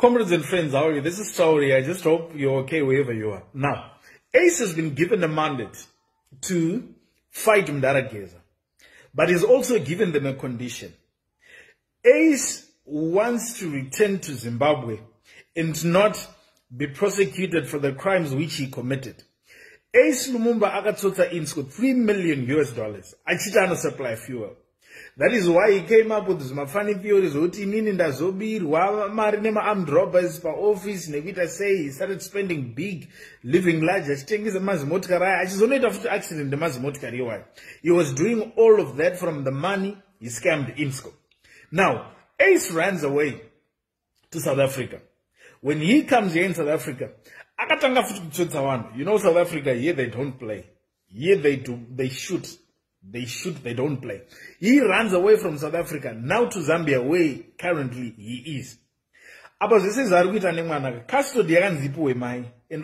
Comrades and friends, how are you? This is Traore. I just hope you're okay wherever you are. Now, Ace has been given a mandate to fight Mdarageza, but he's also given them a condition. Ace wants to return to Zimbabwe and not be prosecuted for the crimes which he committed. Ace Lumumba akatsotsa Innscot $3 million achitano supply fuel. That is why he came up with some funny theories. Armed robbers per office. Nevita say he started spending big, living large. Accident. He was doing all of that from the money he scammed Innscot. Now, Ace runs away to South Africa. When he comes here in South Africa, you know South Africa, here they don't play. Here they do, they shoot. They shoot, they don't play. He runs away from South Africa, now to Zambia, where currently he is. And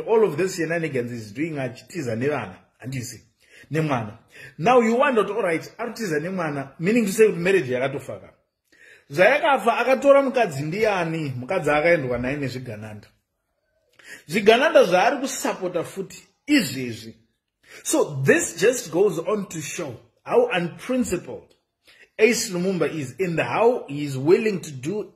all of this shenanigans is doing a chitiza and you see. Now you wondered, alright, artiza meaning to say marriage yakatofaka. Zayakafa akatora mukadzi ndiani, mukadzi akaendwa naye nezvigananda. Zvigananda zvaari kusapota futi izvezvi. So this just goes on to show how unprincipled Ace Lumumba is in how he is willing to do